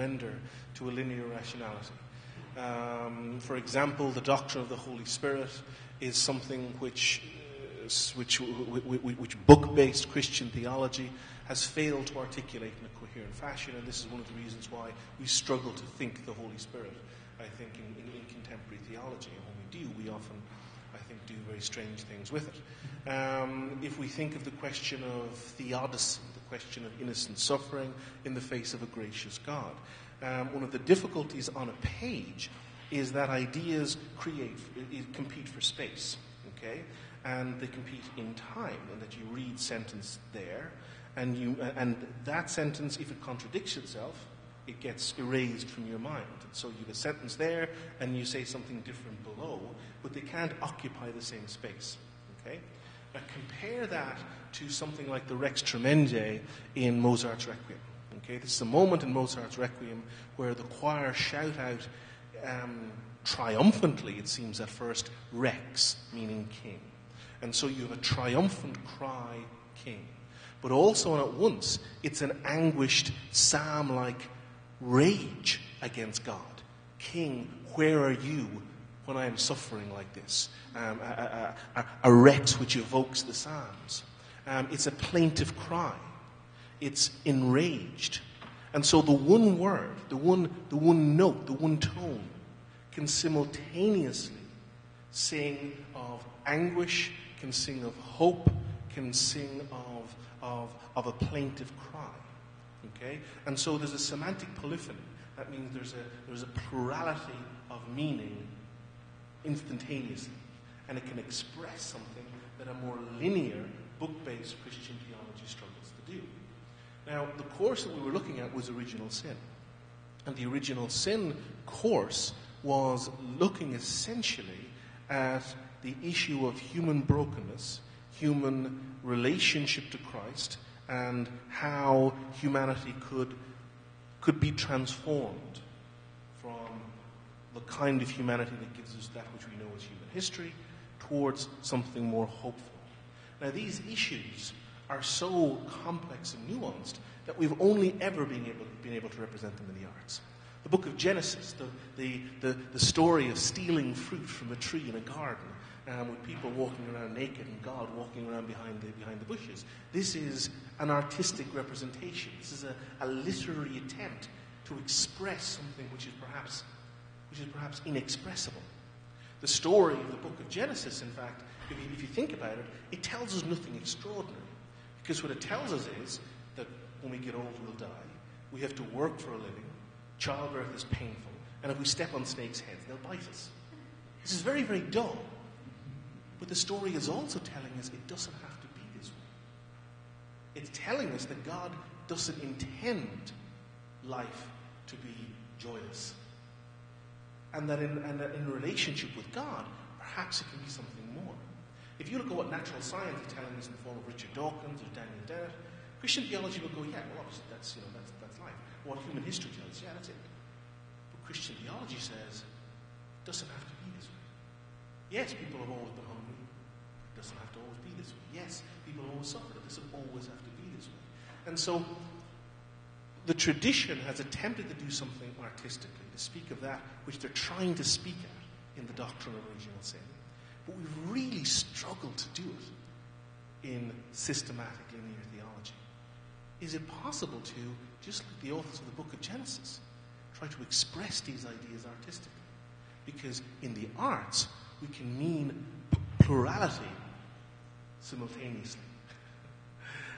surrender to a linear rationality. For example, the doctrine of the Holy Spirit is something which book-based Christian theology has failed to articulate in a coherent fashion, and this is one of the reasons why we struggle to think the Holy Spirit, I think, in contemporary theology. And when we do, we often, I think, do very strange things with it. If we think of the question of theodicy, the question of innocent suffering in the face of a gracious God, one of the difficulties on a page is that ideas compete for space, okay? And they compete in time, and that you read sentence there, and that sentence, if it contradicts itself, it gets erased from your mind. And so you have a sentence there, and you say something different below, but they can't occupy the same space, okay? Now compare that to something like the Rex Tremendi in Mozart's Requiem. Okay, this is a moment in Mozart's Requiem where the choir shout out triumphantly, it seems at first, Rex, meaning king. And so you have a triumphant cry, king. But also, and at once, it's an anguished psalm-like rage against God. King, where are you when I am suffering like this? A Rex which evokes the Psalms. It's a plaintive cry. It's enraged. And so the one word, the one note, the one tone can simultaneously sing of anguish, can sing of hope, can sing of a plaintive cry. Okay? And so there's a semantic polyphony. That means there's a plurality of meaning instantaneously. And it can express something that a more linear, book-based Christian theology struggles to do. Now, the course that we were looking at was original sin. And the original sin course was looking essentially at the issue of human brokenness, human relationship to Christ, and how humanity could be transformed from the kind of humanity that gives us that which we know as human history towards something more hopeful. Now, these issues are so complex and nuanced that we've only ever been able to represent them in the arts. The book of Genesis, the story of stealing fruit from a tree in a garden, with people walking around naked and God walking around behind the bushes. This is an artistic representation. This is a literary attempt to express something which is perhaps inexpressible. The story of the book of Genesis, in fact, if you think about it, it tells us nothing extraordinary. Because what it tells us is that when we get old, we'll die. We have to work for a living. Childbirth is painful. And if we step on snakes' heads, they'll bite us. This is very, very dull. But the story is also telling us it doesn't have to be this way. It's telling us that God doesn't intend life to be joyous. And that in a relationship with God, perhaps it can be something more. If you look at what natural science is telling us in the form of Richard Dawkins or Daniel Dennett, Christian theology will go, yeah, well, obviously that's life. What human history tells us, yeah, that's it. But Christian theology says it doesn't have to be this way. Yes, people have always been hungry. It doesn't have to always be this way. Yes, people have always suffered. It doesn't always have to be this way. And so the tradition has attempted to do something artistically, to speak of that which they're trying to speak at in the doctrine of original sin. But we've really struggled to do it in systematic linear theology. Is it possible to, just like the authors of the book of Genesis, try to express these ideas artistically? Because in the arts, we can mean plurality simultaneously.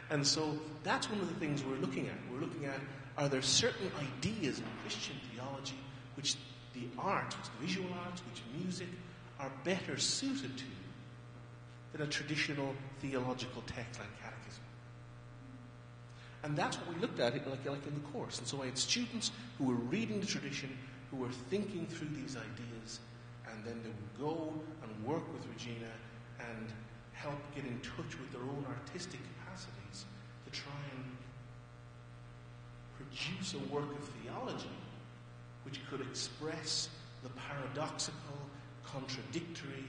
And so that's one of the things we're looking at. We're looking at, are there certain ideas in Christian theology which the arts, which the visual arts, which music, are better suited to than a traditional theological text like catechism? And that's what we looked at like in the course. And so I had students who were reading the tradition, who were thinking through these ideas, and then they would go and work with Regina and help get in touch with their own artistic capacities to try and produce a work of theology which could express the paradoxical, contradictory,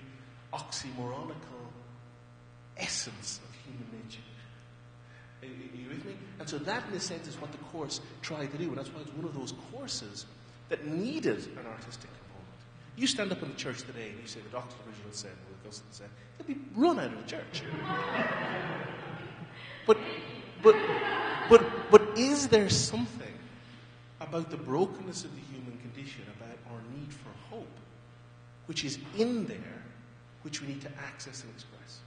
oxymoronical essence of human nature. Are you with me? And so that, in a sense, is what the course tried to do, and that's why it's one of those courses that needed an artistic component. You stand up in the church today and you say the doctrine of original sin, or Augustine said, you'll be run out of the church. But is there something about the brokenness of the human condition, about our need for hope, which is in there, which we need to access and express?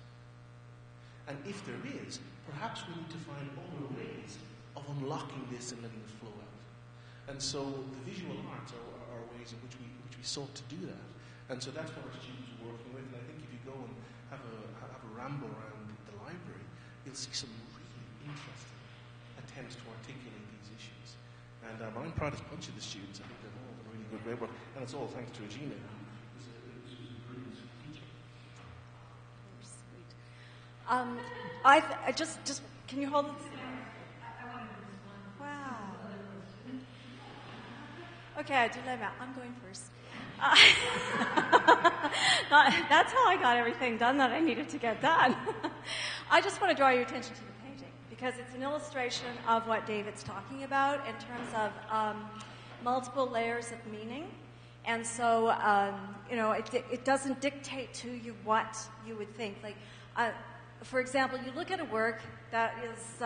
And if there is, perhaps we need to find other ways of unlocking this and letting it flow out. And so the visual arts are ways in which we sought to do that. And so that's what our students are working with. And I think if you go and have a ramble around the library, you'll see some really interesting attempts to articulate these issues. And I'm proud of a bunch of the students. I think they've all done really good, great work. And it's all thanks to Regina, who's a brilliant teacher. Sweet. Just can you hold it? Wow. Okay, dilemma. I'm going first. That's how I got everything done that I needed to get done. I just want to draw your attention to the painting because it's an illustration of what David's talking about in terms of multiple layers of meaning. And so, it doesn't dictate to you what you would think. Like, for example, you look at a work that is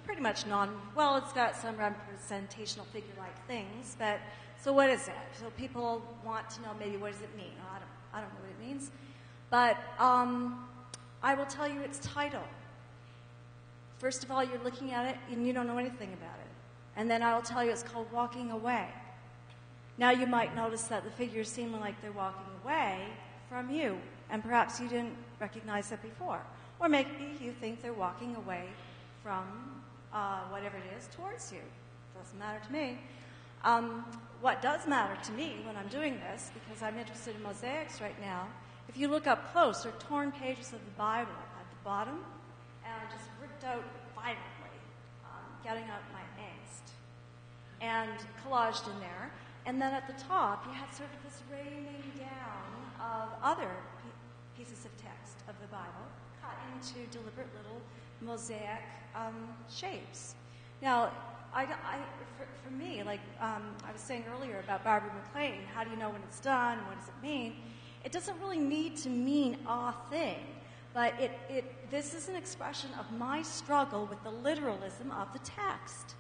pretty much it's got some representational figure-like things, but so what is it? So people want to know maybe what does it mean? I don't know what it means. But I will tell you its title. First of all, you're looking at it and you don't know anything about it. And then I will tell you it's called Walking Away. Now you might notice that the figures seem like they're walking away from you, and perhaps you didn't recognize that before. Or maybe you think they're walking away from whatever it is towards you. Doesn't matter to me. What does matter to me when I'm doing this, because I'm interested in mosaics right now, if you look up close, there are torn pages of the Bible at the bottom, and I just ripped out violently, getting out my angst, and collaged in there. And then at the top, you have sort of this raining down of other pieces of text of the Bible, cut into deliberate little mosaic shapes. Now, for me, like I was saying earlier about Barbara McLean, how do you know when it's done and what does it mean? It doesn't really need to mean a thing, but this is an expression of my struggle with the literalism of the text.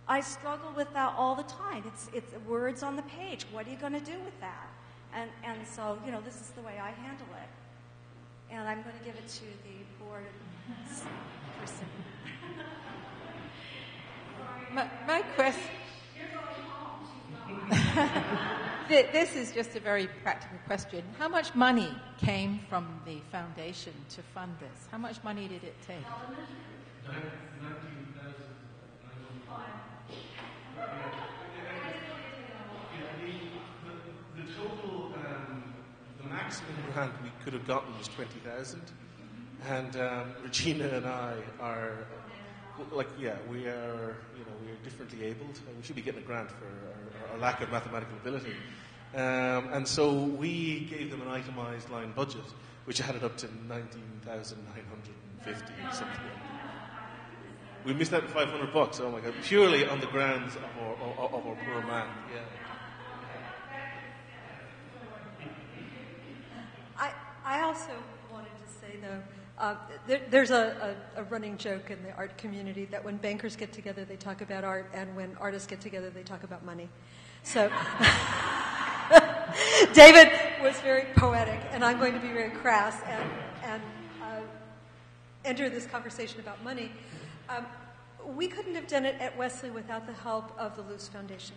I struggle with that all the time. It's words on the page. What are you going to do with that? And so, this is the way I handle it. And I'm going to give it to the board person. My question. This is just a very practical question. How much money came from the foundation to fund this? How much money did it take? The total, the maximum grant we could have gotten was 20,000, and Regina and I are, we are differently abled. We should be getting a grant for our lack of mathematical ability, and so we gave them an itemised line budget, which added up to 19,950 or something. We missed out $500. Oh my God! Purely on the grounds of our poor man. Yeah. I also wanted to say, though, there's a running joke in the art community that when bankers get together, they talk about art, and when artists get together, they talk about money. So David was very poetic, and I'm going to be very crass and enter this conversation about money. We couldn't have done it at Wesley without the help of the Luce Foundation.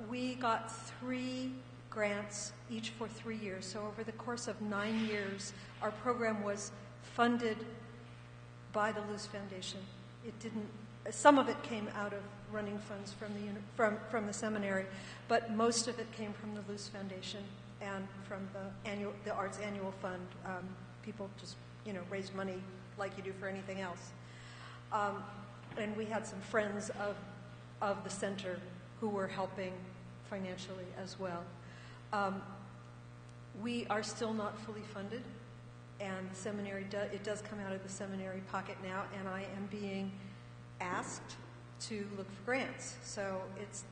We got 3 grants, each for 3 years. So over the course of 9 years, our program was funded by the Luce Foundation. It didn't. Some of it came out of running funds from the seminary, but most of it came from the Luce Foundation and from the Arts Annual Fund. People just raised money like you do for anything else. And we had some friends of the center who were helping financially as well. We are still not fully funded. and the seminary, it does come out of the seminary pocket now, and I am being asked to look for grants. So it's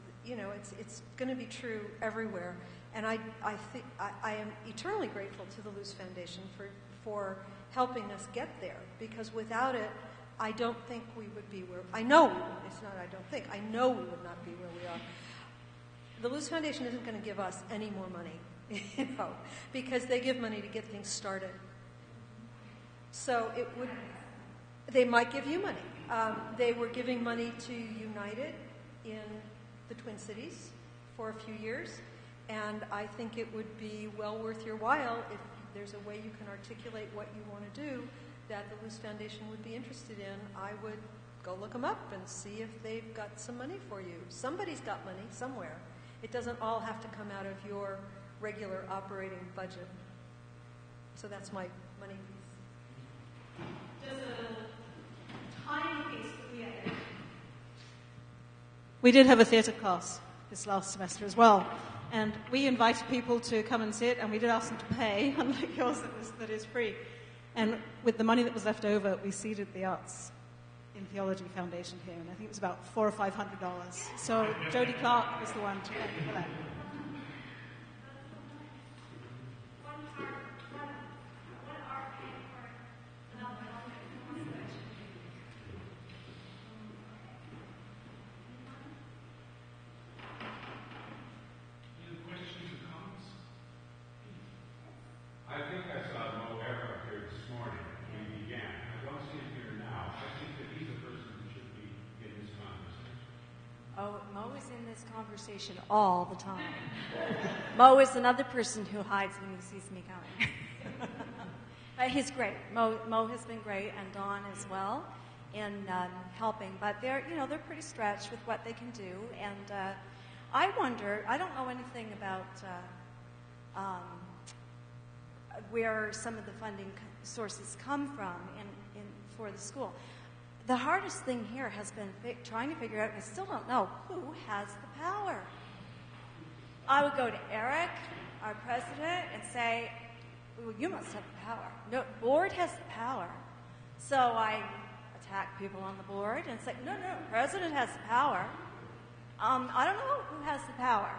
going to be true everywhere. And I think I am eternally grateful to the Luce Foundation for helping us get there, because without it, I don't think we would be where, I know we would not be where we are. The Luce Foundation isn't going to give us any more money, because they give money to get things started. So they might give you money. They were giving money to United in the Twin Cities for a few years, and I think it would be well worth your while if there's a way you can articulate what you want to do that the Luce Foundation would be interested in. I would go look them up and see if they've got some money for you. Somebody's got money somewhere. It doesn't all have to come out of your regular operating budget. So that's my money piece. Just a tiny piece that we added. We did have a theatre class this last semester as well, and we invited people to come and sit, and we did ask them to pay, unlike yours that is free. And with the money that was left over, we seeded the Arts in Theology Foundation here, and I think it was about $400 or $500. So Jodie Clark was the one to thank for that. Conversation all the time. Mo is another person who hides when he sees me coming. But he's great. Mo has been great, and Dawn as well in helping. But they're pretty stretched with what they can do. And I wonder. I don't know anything about where some of the funding sources come from for the school. The hardest thing here has been trying to figure out, and I still don't know, who has the power. I would go to Eric, our president, and say, well, you must have the power. No, board has the power. So I attack people on the board and say, no, president has the power. I don't know who has the power.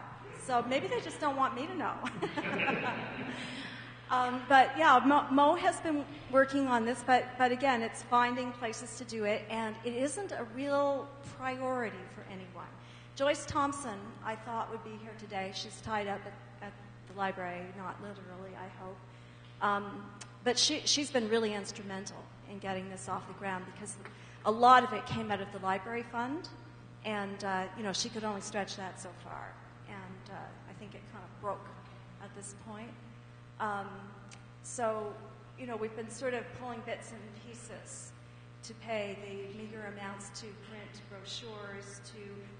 So maybe they just don't want me to know. But yeah, Mo has been working on this, but again, it's finding places to do it, and it isn't a real priority for anyone. Joyce Thompson, I thought, would be here today. She's tied up at the library, not literally, I hope. But she's been really instrumental in getting this off the ground, because a lot of it came out of the library fund, and she could only stretch that so far, and I think it kind of broke at this point. So, we've been sort of pulling bits and pieces to pay the meager amounts to print brochures,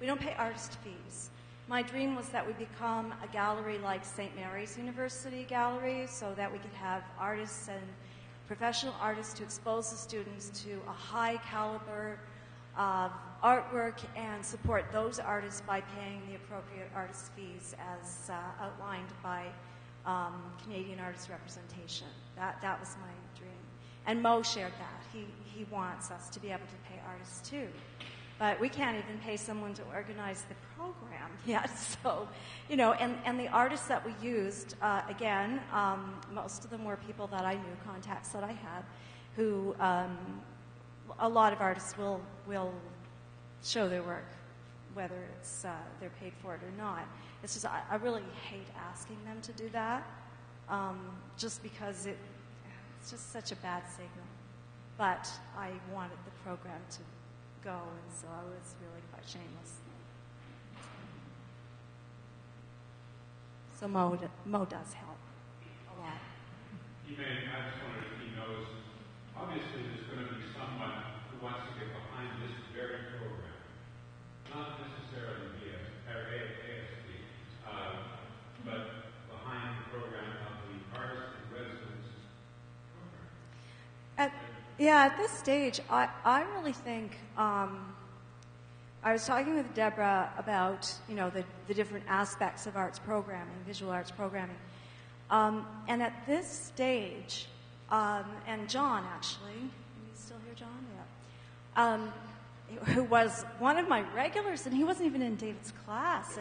we don't pay artist fees. My dream was that we become a gallery like St. Mary's University Gallery, so that we could have artists and professional artists to expose the students to a high caliber of artwork and support those artists by paying the appropriate artist fees as outlined by Canadian Artist Representation. That was my dream. And Mo shared that. He wants us to be able to pay artists too. But we can't even pay someone to organize the program yet. So, and the artists that we used, again, most of them were people that I knew, contacts that I had, who a lot of artists will show their work, whether it's they're paid for it or not. It's just I really hate asking them to do that, just because it's just such a bad signal. But I wanted the program to go, and so I was really quite shameless. So Mo does help a lot. I just wondered if he knows, obviously there's going to be someone who wants to get behind this very program, not necessarily the ASD, but behind the program of the artist in residence program. At this stage, I really think, I was talking with Deborah about, the different aspects of arts programming, visual arts programming. And at this stage, and John, actually. Are you still here, John? Yeah. Who was one of my regulars, and he wasn't even in David's class.